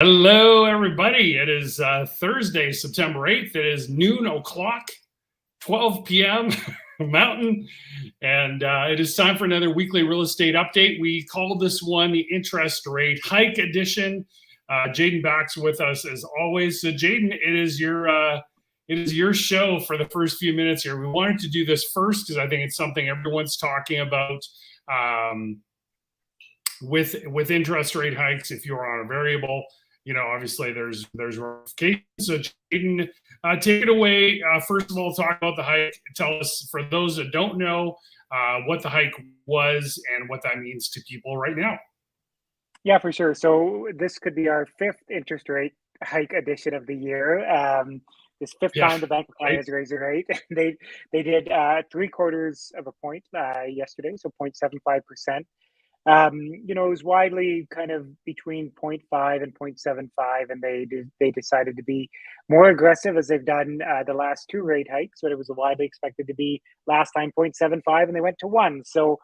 Hello, everybody. It is Thursday, September 8th. It is noon o'clock, 12 p.m. Mountain, and it is time for another weekly real estate update. We called this one the interest rate hike edition. Jayden back's with us as always. So, Jayden, it is your show for the first few minutes here. We wanted to do this first because I think it's something everyone's talking about. With interest rate hikes, if you're on a variable, obviously there's ramifications. So, Jayden, take it away. First of all, talk about the hike. Tell us, for those that don't know, what the hike was and what that means to people right now. Yeah, for sure. So this could be our fifth interest rate hike edition of the year. This fifth Yeah, time the Bank of Canada right. has raised the rate. They did 3/4 of a point yesterday, so 0.75%. It was widely kind of between zero point 0.5 and 0.75, and they decided to be more aggressive as they've done the last two rate hikes. But it was widely expected to be last time 0.75, and they went to 1. So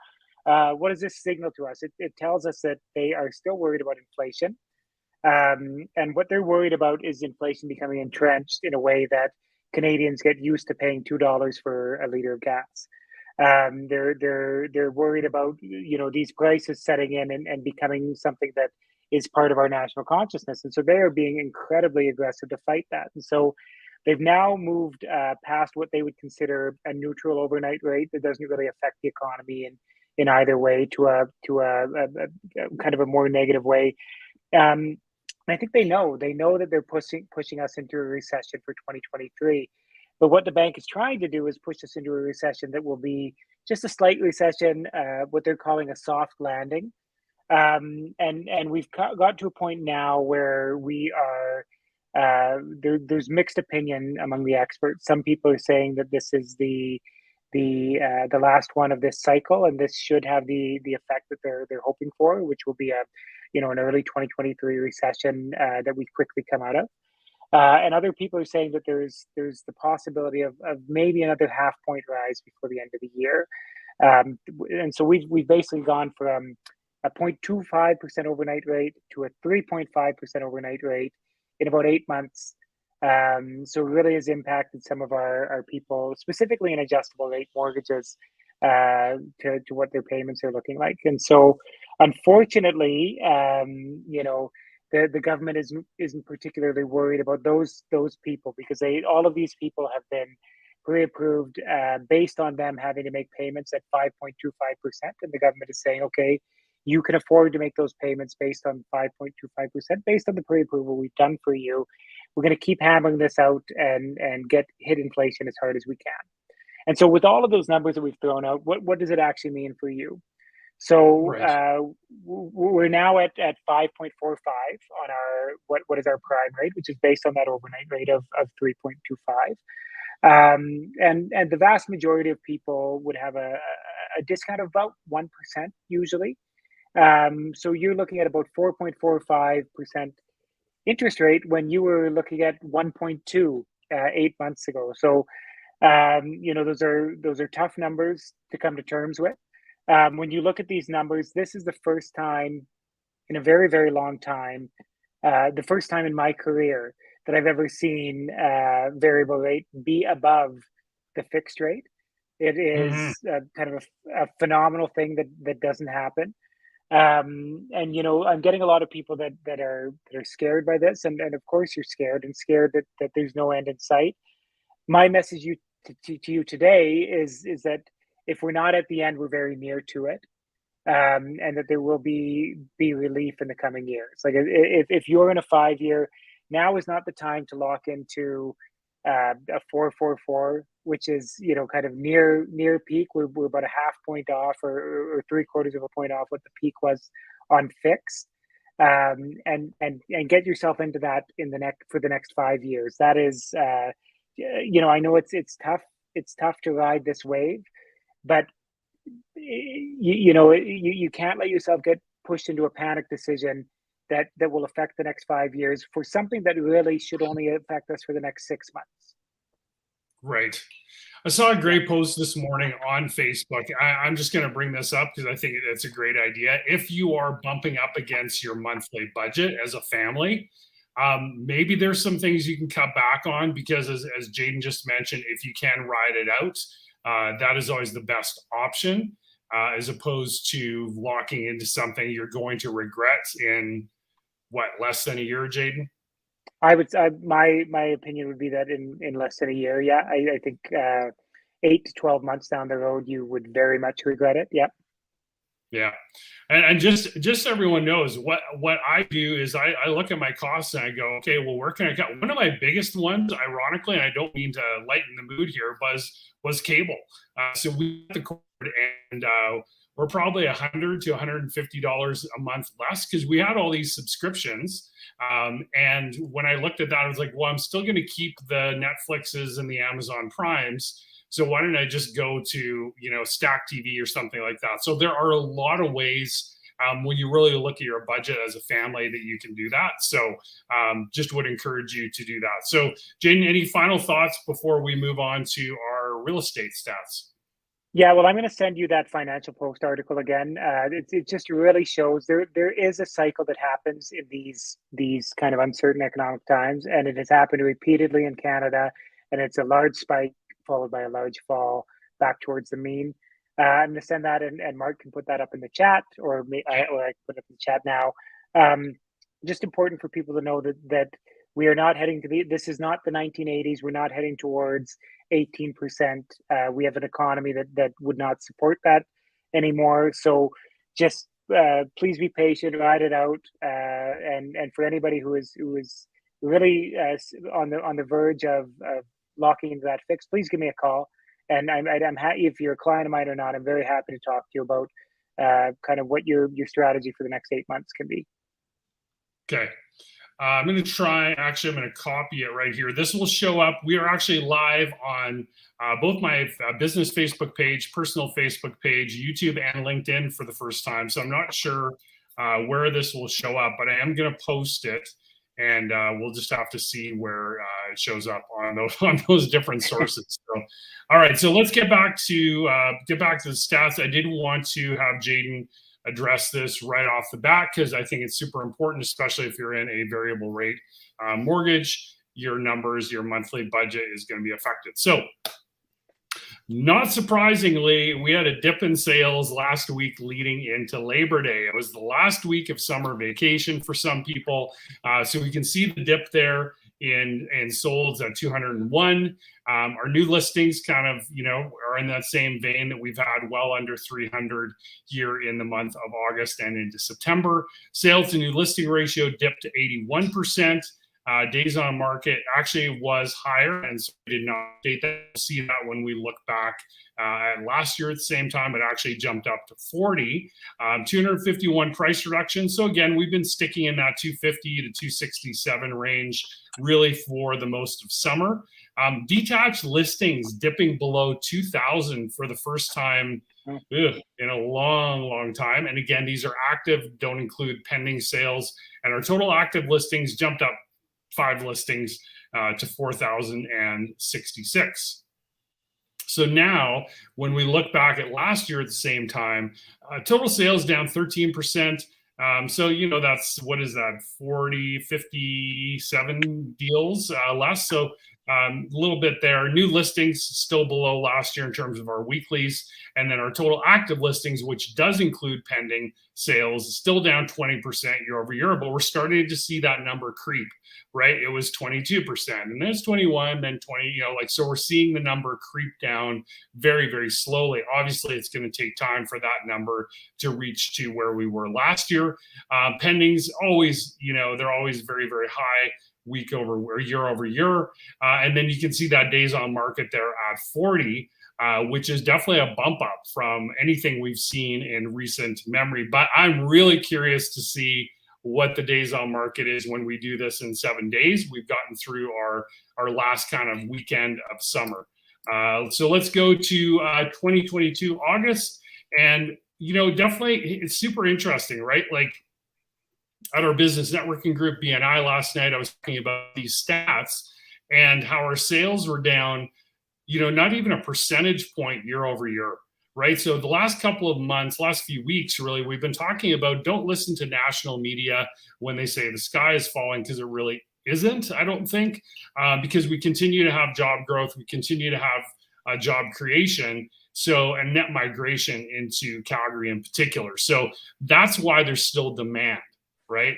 what does this signal to us? It tells us that they are still worried about inflation. And what they're worried about is inflation becoming entrenched in a way that Canadians get used to paying $2 for a liter of gas. They're worried about these prices setting in and becoming something that is part of our national consciousness, and so they are being incredibly aggressive to fight that. And so they've now moved past what they would consider a neutral overnight rate that doesn't really affect the economy in either way to a kind of a more negative way. Um, I think they know that they're pushing us into a recession for 2023. But what the bank is trying to do is push us into a recession that will be just a slight recession, what they're calling a soft landing. And we've got to a point now where we are there's mixed opinion among the experts. Some people are saying that this is the last one of this cycle, and this should have the effect that they're hoping for, which will be an early 2023 recession that we quickly come out of. And other people are saying that there's the possibility of maybe another half point rise before the end of the year. And so we've basically gone from a 0.25% overnight rate to a 3.5% overnight rate in about 8 months. So it really has impacted some of our people, specifically in adjustable rate mortgages, to what their payments are looking like. And so, unfortunately, the government isn't particularly worried about those people, because all of these people have been pre-approved based on them having to make payments at 5.25%, and the government is saying, okay, you can afford to make those payments based on 5.25%, based on the pre-approval we've done for you. We're going to keep hammering this out and hit inflation as hard as we can. And so, with all of those numbers that we've thrown out, what does it actually mean for you? So Right. we're now at 5.45 on our what is our prime rate, which is based on that overnight rate of 3.25. And the vast majority of people would have a discount of about 1% usually. So you're looking at about 4.45% interest rate when you were looking at 1.2 8 months ago. So those are tough numbers to come to terms with. When you look at these numbers, this is the first time in a very, very long time, the first time in my career that I've ever seen variable rate be above the fixed rate. It Hmm. is kind of a phenomenal thing that doesn't happen. And I'm getting a lot of people that are scared by this, and of course you're scared that there's no end in sight. My message to you today is that if we're not at the end, we're very near to it, and that there will be relief in the coming years. Like, if you're in a 5 year, now is not the time to lock into a 4.44, which is kind of near peak. We're about a half point off, or 3/4 of a point off what the peak was on fixed. And get yourself into that for the next 5 years. That is, I know it's tough. It's tough to ride this wave, but you can't let yourself get pushed into a panic decision that will affect the next 5 years for something that really should only affect us for the next 6 months. Right. I saw a great post this morning on Facebook. I'm just going to bring this up because I think it's a great idea. If you are bumping up against your monthly budget as a family, maybe there's some things you can cut back on because, as Jayden just mentioned, if you can ride it out, that is always the best option, as opposed to locking into something you're going to regret in what, less than a year, Jayden? My opinion would be that in less than a year, yeah, I think 8 to 12 months down the road, you would very much regret it. Yeah. Yeah. And just so everyone knows, what I do is I look at my costs and I go, okay, well, where can I cut? One of my biggest ones, ironically, and I don't mean to lighten the mood here, was cable. So we got the cord, and we're probably $100 to $150 a month less because we had all these subscriptions. And when I looked at that, I was like, well, I'm still going to keep the Netflixes and the Amazon Primes. So why don't I just go to, Stack TV or something like that? So there are a lot of ways when you really look at your budget as a family that you can do that. So just would encourage you to do that. So Jayden, any final thoughts before we move on to our real estate stats? Yeah, well, I'm going to send you that Financial Post article again. It just really shows there is a cycle that happens in these kind of uncertain economic times, and it has happened repeatedly in Canada. And it's a large spike followed by a large fall back towards the mean. I'm going to send that, and Mark can put that up in the chat, or I can put it in the chat now. Just important for people to know that we are not heading to this is not the 1980s. We're not heading towards 18%. We have an economy that would not support that anymore. So just please be patient, ride it out. And for anybody who is really on the verge of locking into that fix, please give me a call. And I'm happy, if you're a client of mine or not, I'm very happy to talk to you about kind of what your strategy for the next 8 months can be. Okay. I'm going to I'm going to copy it right here. This will show up. We are actually live on both my business Facebook page, personal Facebook page, YouTube, and LinkedIn for the first time. So I'm not sure where this will show up, but I am going to post it, and we'll just have to see where it shows up on those different sources. So, all right. So let's get back to the stats. I did want to have Jayden address this right off the bat because I think it's super important, especially if you're in a variable rate mortgage. Your numbers, your monthly budget is going to be affected. So not surprisingly, we had a dip in sales last week leading into Labor Day. It was the last week of summer vacation for some people. So we can see the dip there in solds at 201. Our new listings kind of, are in that same vein that we've had well under 300 here in the month of August and into September. Sales to new listing ratio dipped to 81%. Days on market actually was higher, and so we did not update that. We'll see that when we look back at last year at the same time. It actually jumped up to 40. 251 price reduction. So again, we've been sticking in that 250 to 267 range really for the most of summer. Detached listings dipping below 2,000 for the first time in a long time. And again, these are active, don't include pending sales. And our total active listings jumped up 5 listings to 4,066. So now, when we look back at last year at the same time, total sales down 13%. So, that's, what is that, 57 deals less. So a little bit there. New listings still below last year in terms of our weeklies. And then our total active listings, which does include pending sales, still down 20% year over year. But we're starting to see that number creep, right? It was 22%, and then it's 21, then 20, so we're seeing the number creep down very, very slowly. Obviously, it's going to take time for that number to reach to where we were last year. Pendings always, they're always very, very high week over or year over year. And then you can see that days on market there at 40, which is definitely a bump up from anything we've seen in recent memory. But I'm really curious to see what the days on market is when we do this in 7 days. We've gotten through our last kind of weekend of summer. So let's go to 2022 August. And, definitely it's super interesting, right? Like at our business networking group, BNI, last night, I was talking about these stats and how our sales were down not even a percentage point year over year, right? So the last couple of months, last few weeks, really, we've been talking about don't listen to national media when they say the sky is falling, because it really isn't, I don't think, because we continue to have job growth, we continue to have job creation, and net migration into Calgary in particular. So that's why there's still demand, right?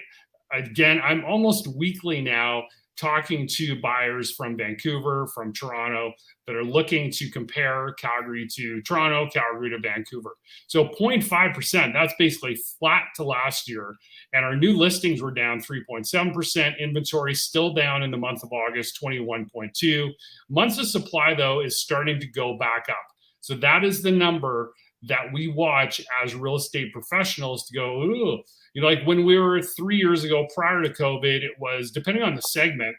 Again, I'm almost weekly now talking to buyers from Vancouver, from Toronto, that are looking to compare Calgary to Toronto, Calgary to Vancouver. So 0.5%, that's basically flat to last year. And our new listings were down 3.7%. Inventory still down in the month of August, 21.2. Months of supply, though, is starting to go back up. So that is the number that we watch as real estate professionals to go, ooh, like when we were 3 years ago prior to COVID, it was, depending on the segment,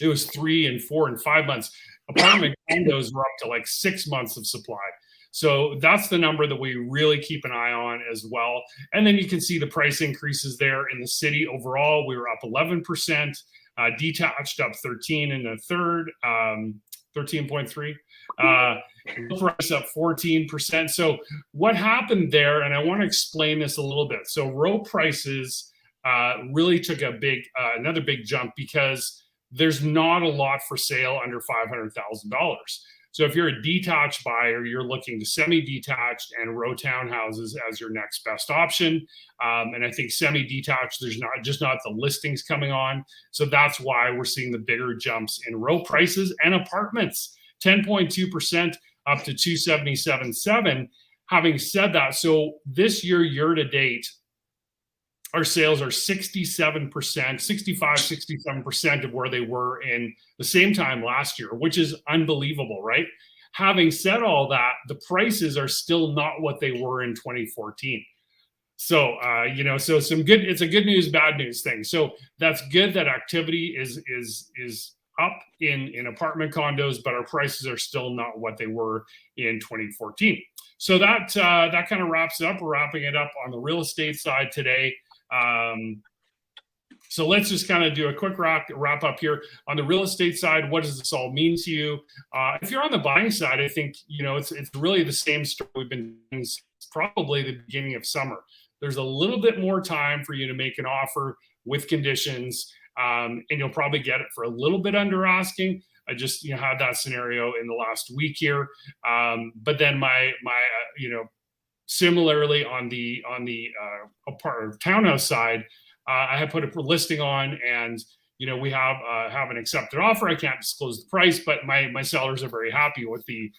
it was 3 and 4 and 5 months. Apartment condos were up to like 6 months of supply. So that's the number that we really keep an eye on as well. And then you can see the price increases there in the city. Overall, we were up 11%, detached up 13 in the third, 13.3. Price up 14%. So what happened there, and I want to explain this a little bit. So row prices really took another big jump because there's not a lot for sale under $500,000. So if you're a detached buyer, you're looking to semi-detached and row townhouses as your next best option. And I think semi-detached, there's not the listings coming on. So that's why we're seeing the bigger jumps in row prices and apartments, 10.2% up to 277.7. Having said that, so this year to date, our sales are 67%, 67% of where they were in the same time last year, which is unbelievable, right? Having said all that, the prices are still not what they were in 2014. So, so it's a good news, bad news thing. So that's good that activity is up in apartment condos, but our prices are still not what they were in 2014. So that kind of wraps it up. We're wrapping it up on the real estate side today. So let's just kind of do a quick wrap up here on the real estate side. What does this all mean to you? If you're on the buying side, I think, it's really the same story we've been doing since probably the beginning of summer. There's a little bit more time for you to make an offer with conditions, and you'll probably get it for a little bit under asking. I just had that scenario in the last week here, but then my similarly on the townhouse side, I have put a listing on, and we have an accepted offer. I can't disclose the price, but my sellers are very happy with the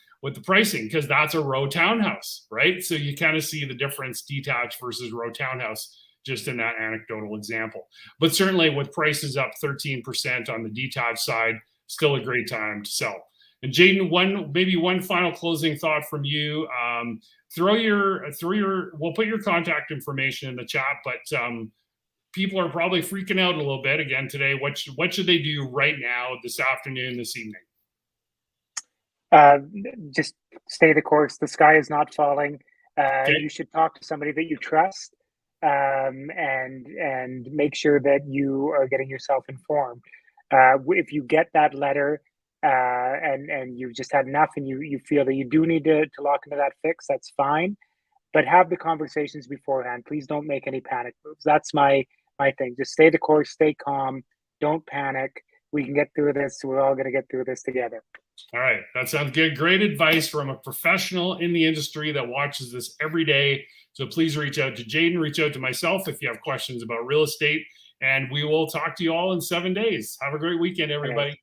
pricing, because that's a row townhouse, right? So you kind of see the difference, detached versus row townhouse, just in that anecdotal example. But certainly with prices up 13% on the detached side, still a great time to sell. And Jayden, maybe one final closing thought from you. We'll put your contact information in the chat, but people are probably freaking out a little bit again today. What should they do right now, this afternoon, this evening? Just stay the course. The sky is not falling. Okay. You should talk to somebody that you trust, and make sure that you are getting yourself informed. If you get that letter, and you've just had enough, and you feel that you do need to lock into that fix, that's fine. But have the conversations beforehand. Please don't make any panic moves. That's my thing. Just stay the course, stay calm, don't panic. We can get through this. We're all going to get through this together. All right. That sounds good. Great advice from a professional in the industry that watches this every day. So please reach out to Jayden, reach out to myself if you have questions about real estate, and we will talk to you all in 7 days. Have a great weekend, everybody.